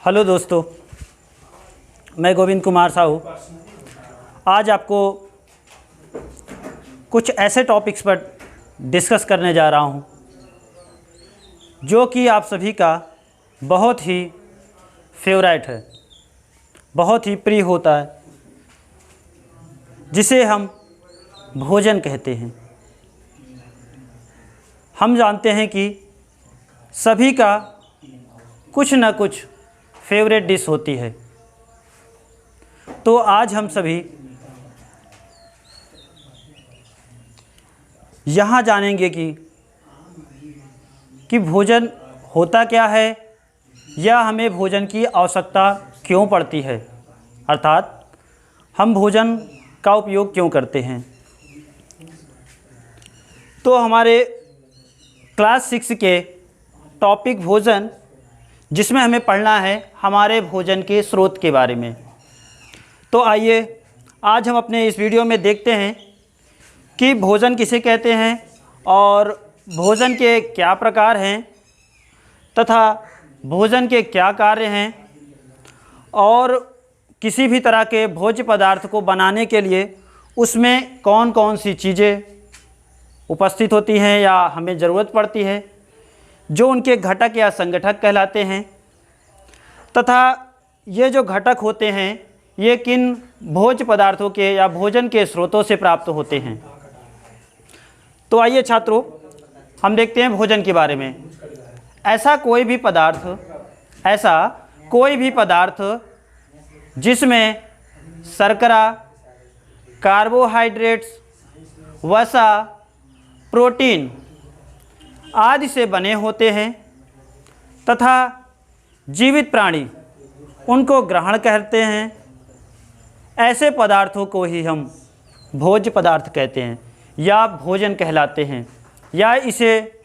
Hello दोस्तों, मैं गोविंद कुमार साहू आज आपको कुछ ऐसे टॉपिक्स पर डिस्कस करने जा रहा हूं जो कि आप सभी का बहुत ही फेवरेट है, बहुत ही प्रिय होता है, जिसे हम भोजन कहते हैं। हम जानते हैं कि सभी का कुछ न कुछ फेवरेट डिश होती है। तो आज हम सभी यहाँ जानेंगे कि भोजन होता क्या है या हमें भोजन की आवश्यकता क्यों पड़ती है, अर्थात हम भोजन का उपयोग क्यों करते हैं। तो हमारे क्लास 6 के टॉपिक भोजन, जिसमें हमें पढ़ना है हमारे भोजन के स्रोत के बारे में। तो आइए आज हम अपने इस वीडियो में देखते हैं कि भोजन किसे कहते हैं और भोजन के क्या प्रकार हैं तथा भोजन के क्या कार्य हैं, और किसी भी तरह के भोज्य पदार्थ को बनाने के लिए उसमें कौन कौन सी चीज़ें उपस्थित होती हैं या हमें ज़रूरत पड़ती है, जो उनके घटक या संगठक कहलाते हैं, तथा ये जो घटक होते हैं ये किन भोज्य पदार्थों के या भोजन के स्रोतों से प्राप्त होते हैं। तो आइए छात्रों, हम देखते हैं भोजन के बारे में। ऐसा कोई भी पदार्थ जिसमें शर्करा, कार्बोहाइड्रेट्स, वसा, प्रोटीन आदि से बने होते हैं तथा जीवित प्राणी उनको ग्रहण करते हैं, ऐसे पदार्थों को ही हम भोज्य पदार्थ कहते हैं या भोजन कहलाते हैं। या इसे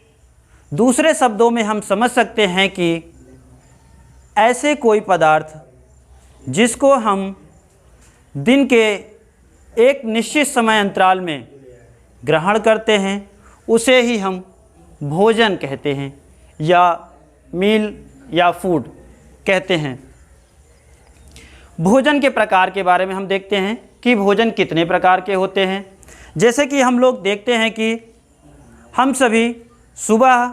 दूसरे शब्दों में हम समझ सकते हैं कि ऐसे कोई पदार्थ जिसको हम दिन के एक निश्चित समय अंतराल में ग्रहण करते हैं उसे ही हम भोजन कहते हैं या मील या फूड कहते हैं। भोजन के प्रकार के बारे में हम देखते हैं कि भोजन कितने प्रकार के होते हैं। जैसे कि हम लोग देखते हैं कि हम सभी सुबह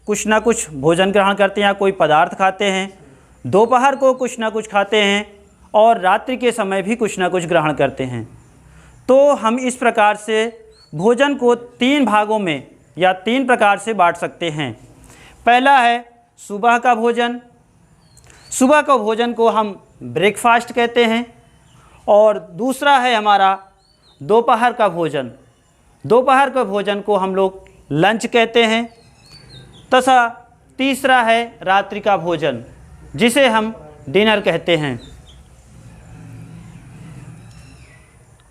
कुछ ना कुछ भोजन ग्रहण करते हैं या कोई पदार्थ खाते हैं, दोपहर को कुछ ना कुछ खाते हैं और रात्रि के समय भी कुछ ना कुछ ग्रहण करते हैं। तो हम इस प्रकार से भोजन को 3 भागों में या 3 प्रकार से बांट सकते हैं। पहला है सुबह का भोजन। सुबह का भोजन को हम ब्रेकफास्ट कहते हैं। और दूसरा है हमारा दोपहर का भोजन। दोपहर का भोजन को हम लोग लंच कहते हैं। तथा तीसरा है रात्रि का भोजन, जिसे हम डिनर कहते हैं।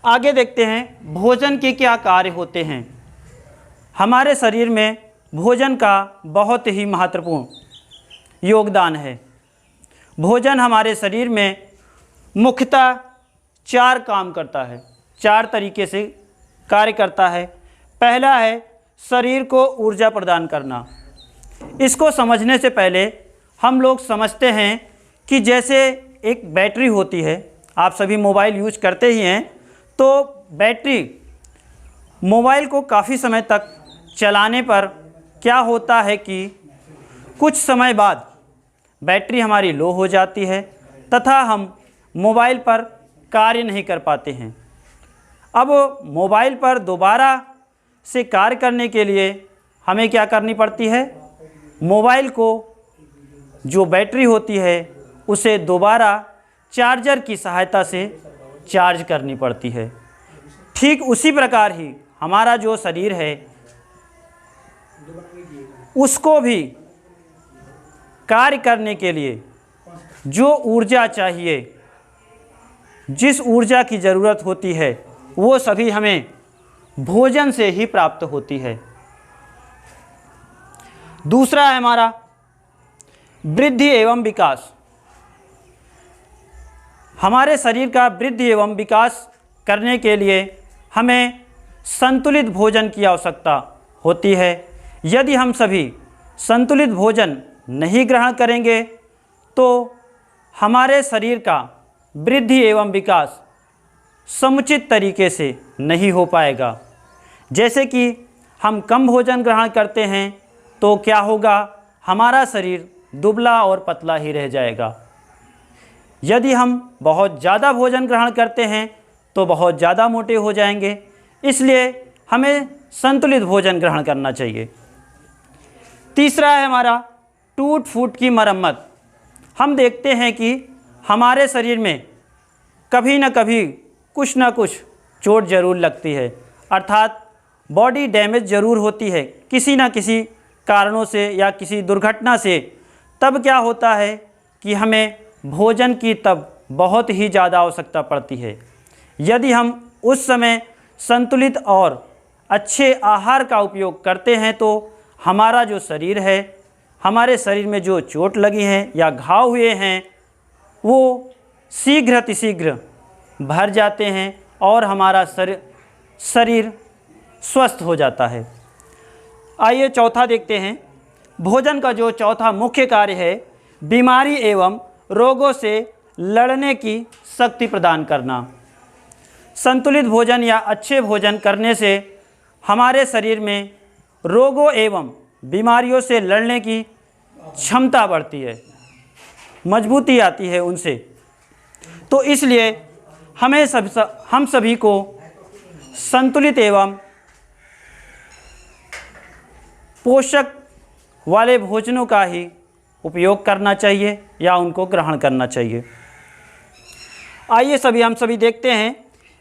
आगे देखते हैं भोजन के क्या कार्य होते हैं। हमारे शरीर में भोजन का बहुत ही महत्वपूर्ण योगदान है। भोजन हमारे शरीर में मुख्यतः 4 काम करता है, 4 तरीके से कार्य करता है। पहला है शरीर को ऊर्जा प्रदान करना। इसको समझने से पहले हम लोग समझते हैं कि जैसे एक बैटरी होती है, आप सभी मोबाइल यूज करते ही हैं, तो बैटरी मोबाइल को काफ़ी समय तक चलाने पर क्या होता है कि कुछ समय बाद बैटरी हमारी लो हो जाती है तथा हम मोबाइल पर कार्य नहीं कर पाते हैं। अब मोबाइल पर दोबारा से कार्य करने के लिए हमें क्या करनी पड़ती है, मोबाइल को जो बैटरी होती है उसे दोबारा चार्जर की सहायता से चार्ज करनी पड़ती है। ठीक उसी प्रकार ही हमारा जो शरीर है उसको भी कार्य करने के लिए जो ऊर्जा चाहिए, जिस ऊर्जा की ज़रूरत होती है, वो सभी हमें भोजन से ही प्राप्त होती है। दूसरा है हमारा वृद्धि एवं विकास। हमारे शरीर का वृद्धि एवं विकास करने के लिए हमें संतुलित भोजन की आवश्यकता होती है। यदि हम सभी संतुलित भोजन नहीं ग्रहण करेंगे तो हमारे शरीर का वृद्धि एवं विकास समुचित तरीके से नहीं हो पाएगा। जैसे कि हम कम भोजन ग्रहण करते हैं तो क्या होगा, हमारा शरीर दुबला और पतला ही रह जाएगा। यदि हम बहुत ज़्यादा भोजन ग्रहण करते हैं तो बहुत ज़्यादा मोटे हो जाएंगे। इसलिए हमें संतुलित भोजन ग्रहण करना चाहिए। तीसरा है हमारा टूट फूट की मरम्मत। हम देखते हैं कि हमारे शरीर में कभी न कभी कुछ न कुछ चोट ज़रूर लगती है, अर्थात बॉडी डैमेज ज़रूर होती है किसी न किसी कारणों से या किसी दुर्घटना से। तब क्या होता है कि हमें भोजन की तब बहुत ही ज़्यादा आवश्यकता पड़ती है। यदि हम उस समय संतुलित और अच्छे आहार का उपयोग करते हैं तो हमारा जो शरीर है, हमारे शरीर में जो चोट लगी हैं या घाव हुए हैं, वो शीघ्र अतिशीघ्र भर जाते हैं और हमारा शरीर स्वस्थ हो जाता है। आइए चौथा देखते हैं। भोजन का जो चौथा मुख्य कार्य है, बीमारी एवं रोगों से लड़ने की शक्ति प्रदान करना। संतुलित भोजन या अच्छे भोजन करने से हमारे शरीर में रोगों एवं बीमारियों से लड़ने की क्षमता बढ़ती है, मजबूती आती है उनसे। तो इसलिए हम सभी को संतुलित एवं पोषक वाले भोजनों का ही उपयोग करना चाहिए या उनको ग्रहण करना चाहिए। आइए हम सभी देखते हैं,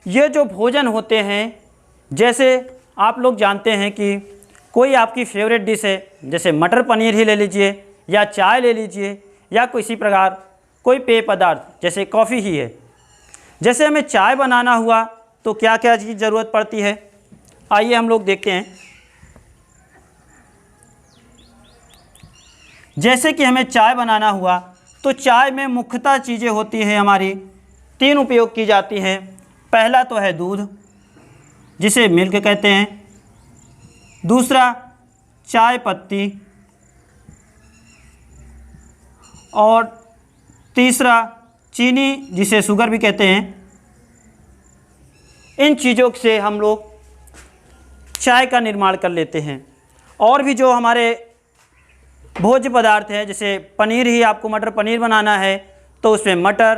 ये जो भोजन होते हैं, जैसे आप लोग जानते हैं कि कोई आपकी फेवरेट डिश है, जैसे मटर पनीर ही ले लीजिए या चाय ले लीजिए या किसी प्रकार कोई पेय पदार्थ जैसे कॉफ़ी ही है। जैसे हमें चाय बनाना हुआ तो क्या क्या चीज़ ज़रूरत पड़ती है, आइए हम लोग देखते हैं। जैसे कि हमें चाय बनाना हुआ तो चाय में मुख्यतः चीज़ें होती हैं, हमारी 3 उपयोग की जाती हैं। पहला तो है दूध, जिसे मिल्क कहते हैं। दूसरा चाय पत्ती, और तीसरा चीनी, जिसे शुगर भी कहते हैं। इन चीज़ों से हम लोग चाय का निर्माण कर लेते हैं। और भी जो हमारे भोज्य पदार्थ है, जैसे पनीर ही आपको मटर पनीर बनाना है तो उसमें मटर,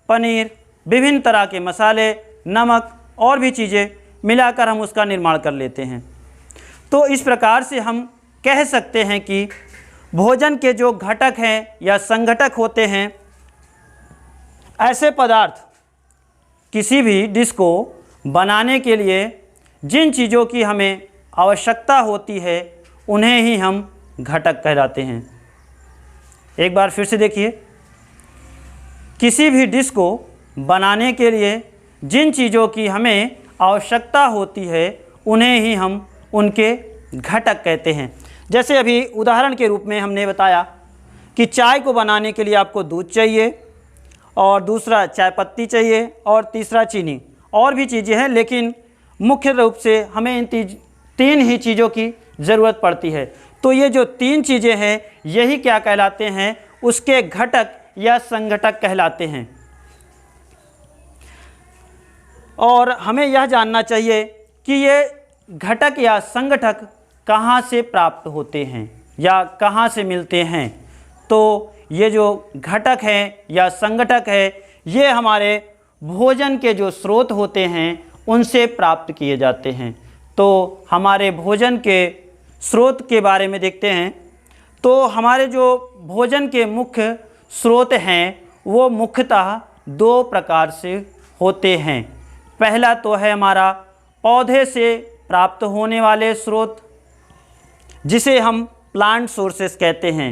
पनीर, विभिन्न तरह के मसाले, नमक और भी चीज़ें मिलाकर हम उसका निर्माण कर लेते हैं। तो इस प्रकार से हम कह सकते हैं कि भोजन के जो घटक हैं या संघटक होते हैं, ऐसे पदार्थ किसी भी डिश को बनाने के लिए जिन चीज़ों की हमें आवश्यकता होती है उन्हें ही हम घटक कहलाते हैं। एक बार फिर से देखिए, किसी भी डिश को बनाने के लिए जिन चीज़ों की हमें आवश्यकता होती है उन्हें ही हम उनके घटक कहते हैं। जैसे अभी उदाहरण के रूप में हमने बताया कि चाय को बनाने के लिए आपको दूध चाहिए, और दूसरा चाय पत्ती चाहिए, और तीसरा चीनी, और भी चीज़ें हैं, लेकिन मुख्य रूप से हमें इन 3 ही चीज़ों की ज़रूरत पड़ती है। तो ये जो 3 चीज़ें हैं यही क्या कहलाते हैं, उसके घटक या संघटक कहलाते हैं। और हमें यह जानना चाहिए कि ये घटक या संगठक कहाँ से प्राप्त होते हैं या कहाँ से मिलते हैं। तो ये जो घटक हैं या संगठक है, ये हमारे भोजन के जो स्रोत होते हैं उनसे प्राप्त किए जाते हैं। तो हमारे भोजन के स्रोत के बारे में देखते हैं। तो हमारे जो भोजन के मुख्य स्रोत हैं वो मुख्यतः 2 प्रकार से होते हैं। पहला तो है हमारा पौधे से प्राप्त होने वाले स्रोत, जिसे हम प्लांट सोर्सेस कहते हैं,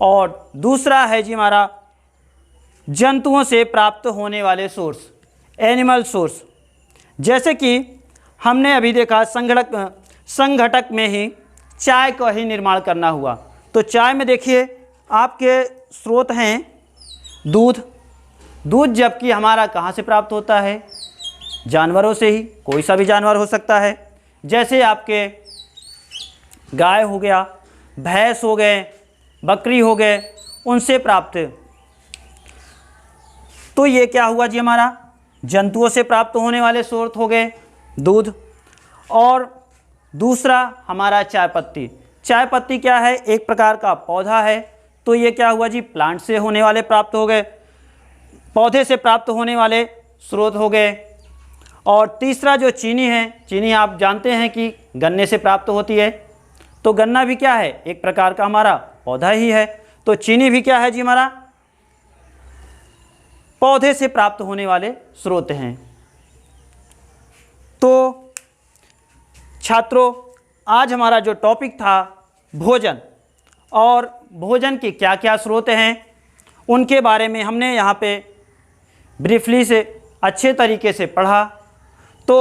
और दूसरा है जी हमारा जंतुओं से प्राप्त होने वाले सोर्स, एनिमल सोर्स। जैसे कि हमने अभी देखा संघटक में ही चाय का ही निर्माण करना हुआ, तो चाय में देखिए आपके स्रोत हैं दूध। दूध जबकि हमारा कहाँ से प्राप्त होता है, जानवरों से ही, कोई सा भी जानवर हो सकता है। जैसे आपके गाय हो गया, भैंस हो गए, बकरी हो गए, उनसे प्राप्त। तो ये क्या हुआ जी, हमारा जंतुओं से प्राप्त होने वाले स्रोत हो गए दूध। और दूसरा हमारा चाय पत्ती। चाय पत्ती क्या है, एक प्रकार का पौधा है, तो ये क्या हुआ जी, प्लांट से होने वाले प्राप्त हो गए, पौधे से प्राप्त होने वाले स्रोत हो गए। और तीसरा जो चीनी है, चीनी आप जानते हैं कि गन्ने से प्राप्त होती है, तो गन्ना भी क्या है, एक प्रकार का हमारा पौधा ही है, तो चीनी भी क्या है जी, हमारा पौधे से प्राप्त होने वाले स्रोत हैं। तो छात्रों, आज हमारा जो टॉपिक था भोजन, और भोजन के क्या क्या स्रोत हैं उनके बारे में हमने यहाँ पे ब्रीफली से अच्छे तरीके से पढ़ा। तो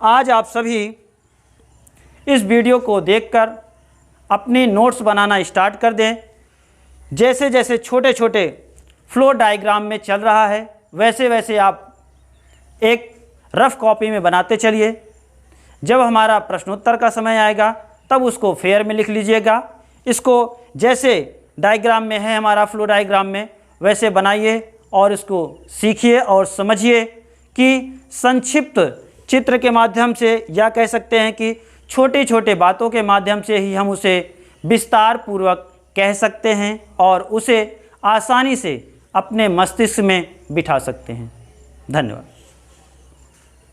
आज आप सभी इस वीडियो को देखकर अपनी नोट्स बनाना स्टार्ट कर दें। जैसे जैसे छोटे छोटे फ्लो डायग्राम में चल रहा है, वैसे वैसे आप एक रफ कॉपी में बनाते चलिए। जब हमारा प्रश्नोत्तर का समय आएगा तब उसको फेयर में लिख लीजिएगा। इसको जैसे डायग्राम में है हमारा फ्लो डायग्राम में, वैसे बनाइए और इसको सीखिए और समझिए कि संक्षिप्त चित्र के माध्यम से, या कह सकते हैं कि छोटी छोटी बातों के माध्यम से ही हम उसे विस्तार पूर्वक कह सकते हैं और उसे आसानी से अपने मस्तिष्क में बिठा सकते हैं। धन्यवाद।